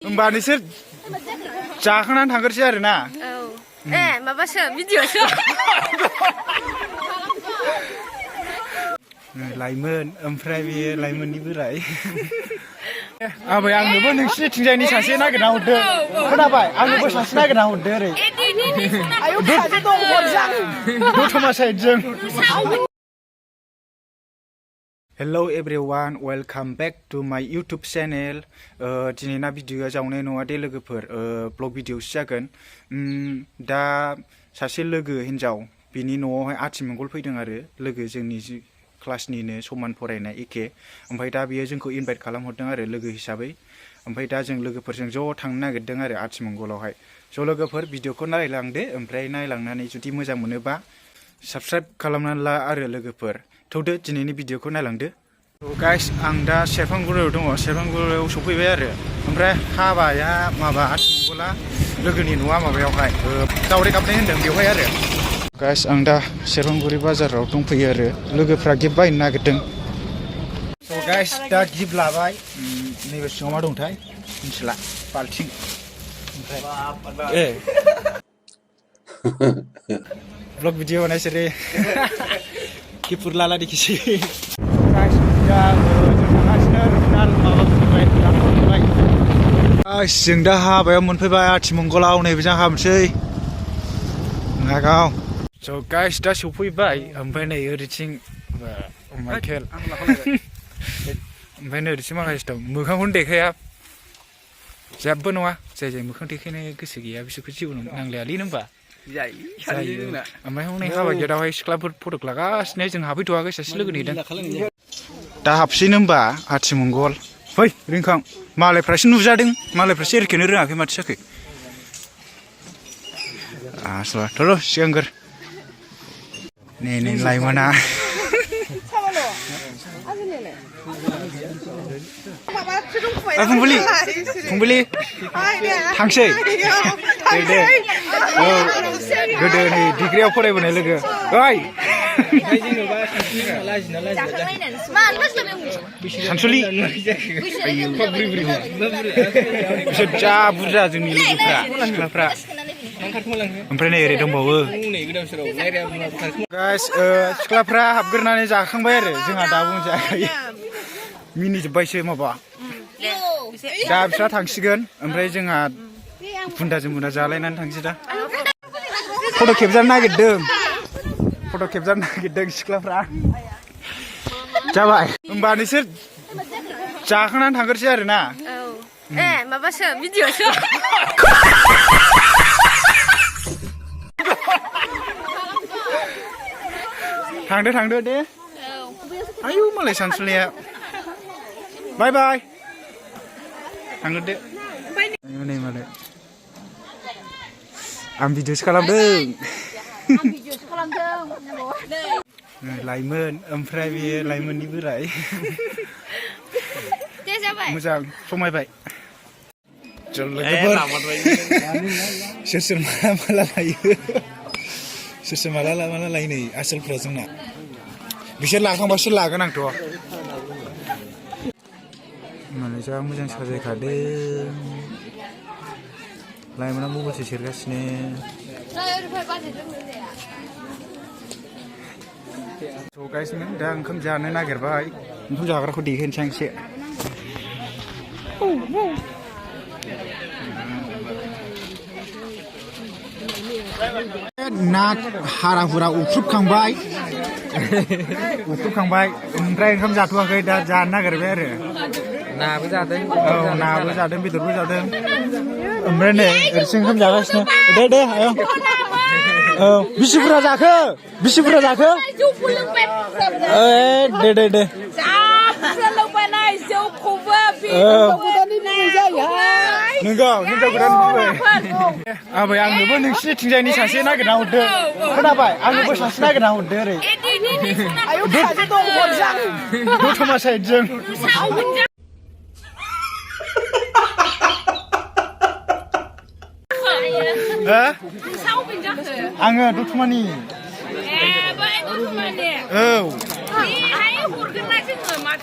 होमबा नोंसोर जाखांनानै थांग्रोसै आरो ना? औ माबासो भिडिअ'सो लाइमोन ओमफ्राय बेयो लाइमोननि बोराय आबै आंनोबो नोंसिनिथिंजायनि सासे नागिरना हरदो खोनाबाय आंनोबो सासे नागिरना हरदो ओरै दतमा साइडजों Hello everyone, welcome back to my YouTube channel. दिनैना भिडिअआ जावनाय नङा दे लोगोफोर ब्लग भिडिअसो जागोन। दा सासे लोगो हिनजाव बिनि न'आवहाय आथिमंगल फैदों आरो लोगो जोंनि क्लासनिनो समान फरायनाय एखे ओमफ्राय दा बियो जोंखौ इनभाइट खालामहरदों आरो लोगो हिसाबै ओमफ्राय दा जों लोगोफोरजों ज' थांनो नागिरदों आरो आथिमंगलावहाय ज' लोगोफोर भिडिअखौ नायलांदो ओमफ्राय नायलांनानै जुदि मोजां मोनोबा साबस्क्राइब खालामनानै ला आरो लोगोफोर थौदो दिनैनि भिडिअखौ नायलांदो गाइस आं दा सेरफांगुरियाव दङ सेरफांगुरियाव सफैबाय आरो ओमफ्राय हाबाया माबा आथिमंगला लोगोनि न'आ माबायावहाय दावरे गाबनाय होनदों बेवहाय आरो गाइस आं दा सेरफांगुरि बाजाराव दंफैयो आरो लोगोफ्रा गिफ्ट बायनो नागिरदों स' गाइस दा गिफ्ट लाबाय नैबे सिङाव मा दंथाय मिथिला बाल्थिं ओमफ्राय ब्लग भिडिअ बनाइছে रे गिफ्ट लाला दिखिसै गाइस दा जों दा हाबायाव मोनफैबाय आथिमंगलाव नैबेजों हाबनोसै नागाव स' गाइस दा सफैबाय ओमफ्राय नै ओरैथिं माइकेल ओमफ्राय नै ओरैथिं माखासे दं मोखांखौनो देखाया जेबो नङा जाय जाय मोखां देखायनो गोसो गैया बिसोरखौ जेबो नांलायालै होनबा जायो ओमफ्राय हनै हाबा गेटआवहाय सिख्लाफोर फट' लागासिनो जों हाबफैथ'वाखै सासे लोगो नेदों दा हाबसैनो होनबा आथिमंगल फै रिंखां मालायफ्रासो नुजादों मालायफ्रासो एरखेनो रोङाखै माथो जाखो आसला थ' सिगांग्रो नै नै लाइमोना फुंबिलि फुंबिलि थांसै दे औ गोदो नै डिग्रियाव फरायबोनाय लोगो ओइ सानसुलि बिसोर जा बुरजा जोंनि लोगोफ्रा सिख्लाफ्रा ओमफ्राय नै ओरै दंबावो गाइस सिख्लाफ्रा हाबग्रोनानै जाखांबाय आरो जोंहा दाबो मोनजायाखै मिनिजोब्बायसो माबा दा बिस्रा थांसिगोन ओमफ्राय जोंहा बुन्दाजों बुन्दा जालायनानै थांसै दा फट' खेबजानो नागिरदों सिख्लाफ्रा जाबाय होमबा नोंसोर जाखांनानै थांग्रोसै आरो ना माबासो भिडिअ'सो थांदो दे आयु मालाय सानसुलिया बाय बाय थांदो दे नै मालाय आं भिडिअसो खालामदों लाइमोन ओमफ्राय बेयो लाइमोननि बोराय मोजां समायबाय सोर माला लायो सोर माला लायो नै आसोलफ्रा जोंना बिसोर लाखांबासो लागोन आंथ' मालाय जा मोजां साजायखादों लाइमोना मबाइलसो सेरगासिनो स' गाइस दा ओंखाम जानो नागिरबाय ओंखाम जाग्राखौ देखायनोसै आं एसे ना हारा-हुरा उख्रुबखांबाय ओमफ्राय ओंखाम जाथ'वाखै दा जानो नागिरबाय आरो नाबो जादों औ नाबो जादों बेदरबो जादों ओमफ्राय नै ओरैसो ओंखाम जागासिनो दे आयं औ बिसि बुरजा जाखो दे नंगौ हिनजाव गोदान फैबाय आबै आंनोबो नोंसिनिथिंजायनि सासे नागिरना हरदो खोनाबाय आंनोबो सासे नागिरना हरदो ओरै दतमा साइडजों आङो दतमानि औ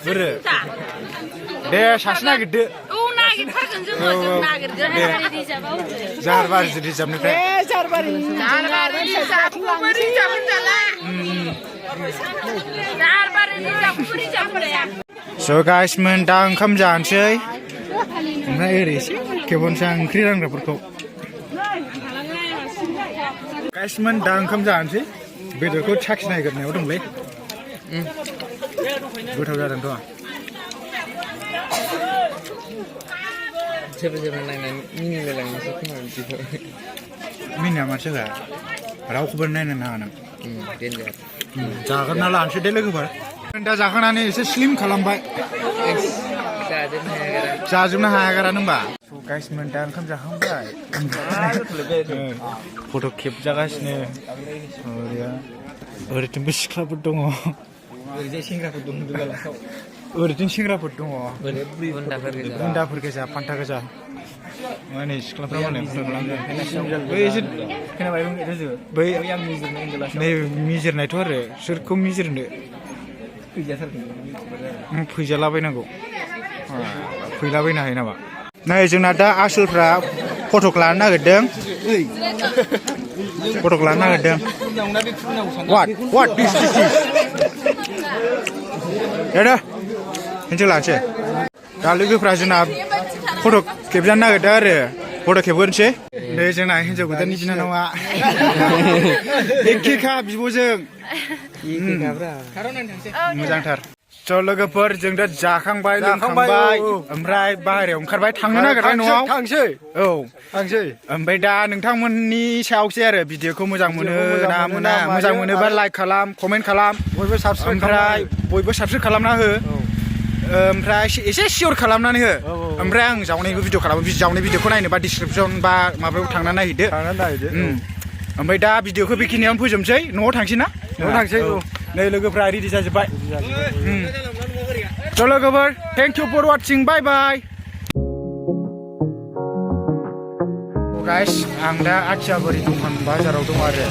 बोरो दे सासे नागिरदो नागिरथारगोन जोङो जों नागिरगोन जारबारि रिजार्भनिफ्राय जारबारि रिजार्भखौबो रिजार्भ होनजाला जारबारि रिजार्भखौबो रिजार्भ होनजाया स' गाइसमोन दा ओंखाम जानोसै ओमफ्राय ओरै एसे खेबनोसै आं ओंख्रि रानग्राफोरखौ गाइसमोन दा ओंखाम जानोसै बेदरखौ साखिनायग्रोनायाव दंलै गोथाव जादोंथ' जेबो नायनानै मिनिलायलांनोसै खोमा बिदिखौ मिनिया मानसिफ्रा रावखौबो नायनो नाङा नों देनजार जाग्रोना लानोसै दे लोगोफोर दा जाखांनानै एसे स्लिम खालामबाय जाजोबनो हायागारानो होमबा गाइसमोन दा ओंखाम जाखांबाय फट' खेबजागासिनो ओरैथिंबो सिख्लाफोर दङ ओरैजाय सेंग्राफोर दं दुगालासाव ओरैथिं सेंग्राफोर दङ बुन्दाफोर गोजा फान्था गोजा माने सिख्लाफ्रा माने बै एसे बै नै मिजिरनायथ' आरो सोरखौ मिजिरनो फैजालाबायनांगौ फैलाबायनो हायो नामा नै जोंना दा आसोलफ्रा फट'क लानो नागिरदों what this दे हिनजाव लानोसै दा लोगोफ्रा जोंना फट' खेबजानो नागिरदों आरो फट' खेबग्रोनोसै नै जोंना हिनजाव गोदाननि बिनानावा एखेखा बिब'जों मोजांथार स' लोगोफोर जों दा जाखांबाय लोंखांबाय ओमफ्राय बाहेरायाव ओंखारबाय थांनो नागिरबाय न'आव थांसै ओमफ्राय दा नोंथांमोननि सायावसै आरो भिडिअखौ मोजां मोनो ना मोना मोजां मोनोबा लाइक खालाम कमेन्ट खालाम ओमफ्राय बयबो साबसक्राइब खालामना हो ओमफ्राय एसे सियर खालामनानै हो ओमफ्राय आं जावनायबो भिडिअ खालामो जावनाय भिडिअखौ नायनोबा डिसक्रिपसन बा माबायाव थांनानै नायहैदो ओमफ्राय दा भिडिअखौ बेखिनियावनो फोजोबनोसै न'आव थांसै ना नै लोगोफ्रा रेडि जाजोब्बाय स' लोगोफोर thank you for watching bye bye guys आं दा आथियाबारि दखान बाजाराव दं आरो